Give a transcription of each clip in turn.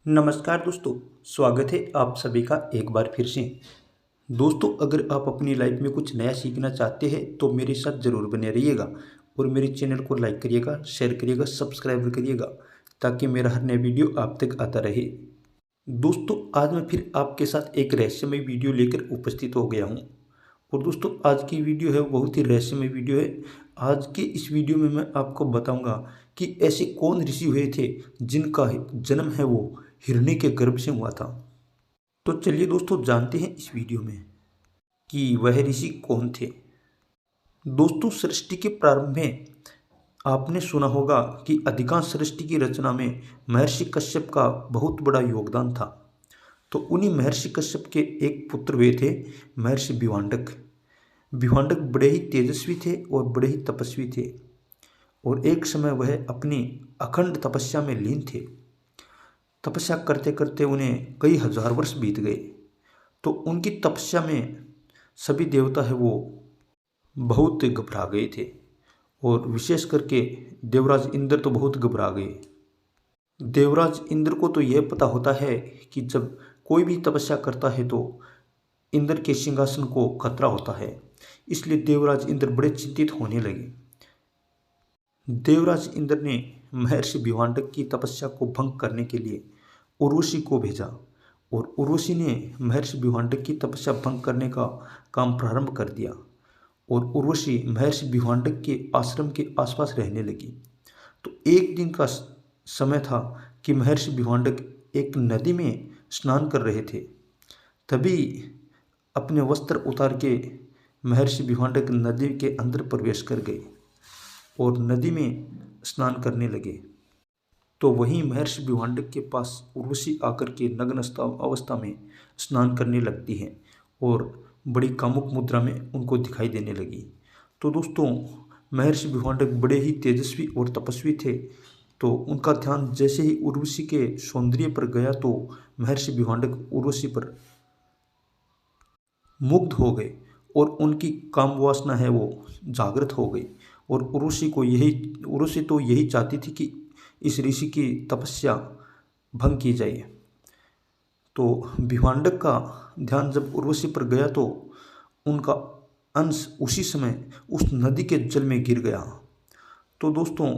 नमस्कार दोस्तों, स्वागत है आप सभी का एक बार फिर से। दोस्तों, अगर आप अपनी लाइफ में कुछ नया सीखना चाहते हैं तो मेरे साथ ज़रूर बने रहिएगा और मेरे चैनल को लाइक करिएगा, शेयर करिएगा, सब्सक्राइब करिएगा ताकि मेरा हर नया वीडियो आप तक आता रहे। दोस्तों, आज मैं फिर आपके साथ एक रहस्यमय वीडियो लेकर उपस्थित हो गया हूँ। और दोस्तों, आज की वीडियो है बहुत ही रहस्यमय वीडियो है। आज के इस वीडियो में मैं आपको बताऊंगा कि ऐसे कौन ऋषि हुए थे जिनका जन्म है वो हिरणी के गर्भ से हुआ था। तो चलिए दोस्तों, जानते हैं इस वीडियो में कि वह ऋषि कौन थे। दोस्तों, सृष्टि के प्रारंभ में आपने सुना होगा कि अधिकांश सृष्टि की रचना में महर्षि कश्यप का बहुत बड़ा योगदान था। तो उन्हीं महर्षि कश्यप के एक पुत्र हुए थे महर्षि विभांडक। विभांडक बड़े ही तेजस्वी थे और बड़े ही तपस्वी थे और एक समय वह अपनी अखंड तपस्या में लीन थे। तपस्या करते करते उन्हें कई हजार वर्ष बीत गए। तो उनकी तपस्या में सभी देवता है वो बहुत घबरा गए थे और विशेष करके देवराज इंद्र तो बहुत घबरा गए। देवराज इंद्र को तो यह पता होता है कि जब कोई भी तपस्या करता है तो इंद्र के सिंहासन को खतरा होता है, इसलिए देवराज इंद्र बड़े चिंतित होने लगे। देवराज इंद्र ने महर्षि विभांडक की तपस्या को भंग करने के लिए उर्वशी को भेजा और उर्वशी ने महर्षि विभांडक की तपस्या भंग करने का काम प्रारंभ कर दिया और उर्वशी महर्षि विभांडक के आश्रम के आसपास रहने लगी। तो एक दिन का समय था कि महर्षि विभांडक एक नदी में स्नान कर रहे थे। तभी अपने वस्त्र उतार के महर्षि विभांडक नदी के अंदर प्रवेश कर गए और नदी में स्नान करने लगे। तो वहीं महर्षि विभांडक के पास उर्वशी आकर के नग्न अवस्था में स्नान करने लगती है और बड़ी कामुक मुद्रा में उनको दिखाई देने लगी। तो दोस्तों, महर्षि विभांडक बड़े ही तेजस्वी और तपस्वी थे। तो उनका ध्यान जैसे ही उर्वशी के सौंदर्य पर गया तो महर्षि विभांडक उर्वशी पर मुग्ध हो गए और उनकी काम वासना है वो जागृत हो गई। और उर्वशी तो यही चाहती थी कि इस ऋषि की तपस्या भंग की जाए। तो विभांडक का ध्यान जब उर्वशी पर गया तो उनका अंश उसी समय उस नदी के जल में गिर गया। तो दोस्तों,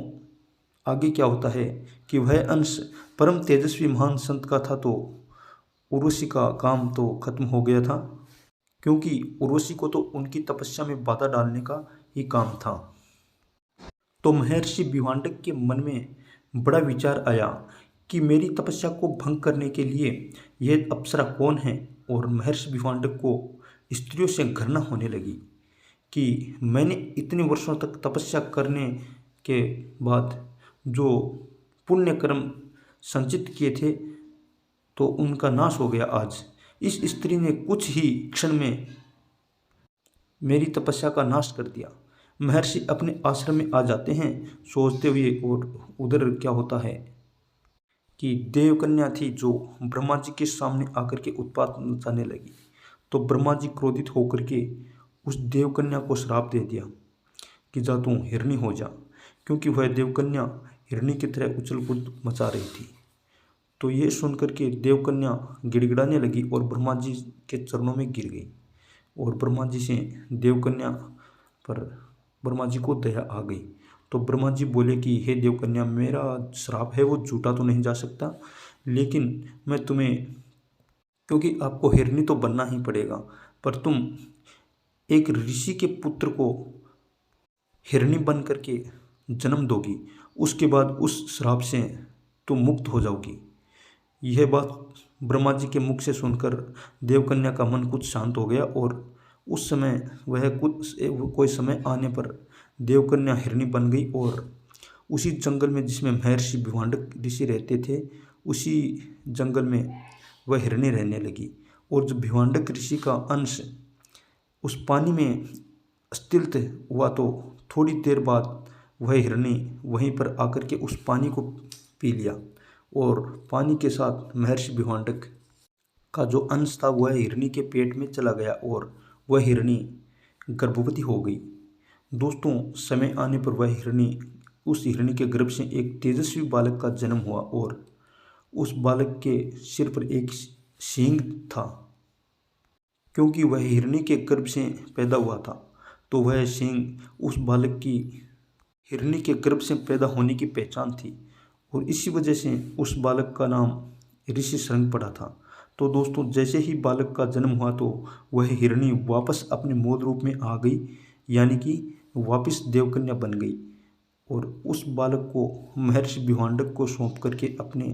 आगे क्या होता है कि वह अंश परम तेजस्वी महान संत का था। तो उर्वशी का काम तो खत्म हो गया था, क्योंकि उर्वशी को तो उनकी तपस्या में बाधा डालने का ही काम था। तो महर्षि विभांडक के मन में बड़ा विचार आया कि मेरी तपस्या को भंग करने के लिए यह अप्सरा कौन है। और महर्षि विभांडक को स्त्रियों से घृणा होने लगी कि मैंने इतने वर्षों तक तपस्या करने के बाद जो पुण्य कर्म संचित किए थे तो उनका नाश हो गया। आज इस स्त्री ने कुछ ही क्षण में मेरी तपस्या का नाश कर दिया। महर्षि अपने आश्रम में आ जाते हैं सोचते हुए, और उधर क्या होता है कि देवकन्या थी जो ब्रह्मा जी के सामने आकर के उत्पात मचाने लगी। तो ब्रह्मा जी क्रोधित होकर के उस देवकन्या को श्राप दे दिया कि जा तू हिरणी हो जा, क्योंकि वह देवकन्या हिरणी की तरह उछल कूद मचा रही थी। तो ये सुनकर के देवकन्या गिड़गिड़ाने लगी और ब्रह्मा जी के चरणों में गिर गई और ब्रह्मा जी से देवकन्या पर ब्रह्मा जी को दया आ गई। तो ब्रह्मा जी बोले कि हे देवकन्या, मेरा श्राप है वो झूठा तो नहीं जा सकता, लेकिन मैं तुम्हें, क्योंकि आपको हिरणी तो बनना ही पड़ेगा, पर तुम एक ऋषि के पुत्र को हिरणी बन करके जन्म दोगी, उसके बाद उस श्राप से तुम मुक्त हो जाओगी। यह बात ब्रह्मा जी के मुख से सुनकर देवकन्या का मन कुछ शांत हो गया और उस समय वह कोई समय आने पर देवकन्या हिरणी बन गई और उसी जंगल में जिसमें महर्षि विभांडक ऋषि रहते थे उसी जंगल में वह हिरणी रहने लगी। और जब विभांडक ऋषि का अंश उस पानी में स्थित हुआ तो थोड़ी देर बाद वह हिरणी वहीं पर आकर के उस पानी को पी लिया और पानी के साथ महर्षि विभांडक का जो अंश था वह हिरणी के पेट में चला गया और वह हिरणी गर्भवती हो गई। दोस्तों, समय आने पर वह हिरणी, उस हिरणी के गर्भ से एक तेजस्वी बालक का जन्म हुआ और उस बालक के सिर पर एक सींग था। क्योंकि वह हिरनी के गर्भ से पैदा हुआ था, तो वह सींग उस बालक की हिरनी के गर्भ से पैदा होने की पहचान थी, और इसी वजह से उस बालक का नाम ऋषि शृंग पड़ा था। तो दोस्तों, जैसे ही बालक का जन्म हुआ तो वह हिरणी वापस अपने मूल रूप में आ गई, यानी कि वापस देवकन्या बन गई, और उस बालक को महर्षि भिवांडक को सौंप करके अपने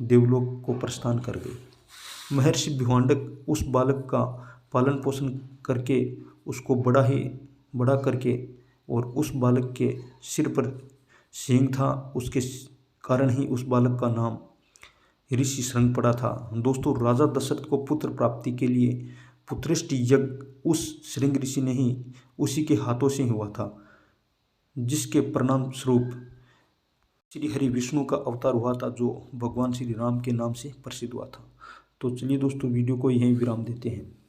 देवलोक को प्रस्थान कर गई। महर्षि भिवांडक उस बालक का पालन पोषण करके उसको बड़ा करके, और उस बालक के सिर पर सींग था, उसके कारण ही उस बालक का नाम ऋषि शृंग पड़ा था। दोस्तों, राजा दशरथ को पुत्र प्राप्ति के लिए पुत्रेष्टि यज्ञ उस शृंग ऋषि ने ही उसी के हाथों से हुआ था, जिसके परिणाम स्वरूप श्री हरि विष्णु का अवतार हुआ था, जो भगवान श्री राम के नाम से प्रसिद्ध हुआ था। तो चलिए दोस्तों, वीडियो को यहीं विराम देते हैं।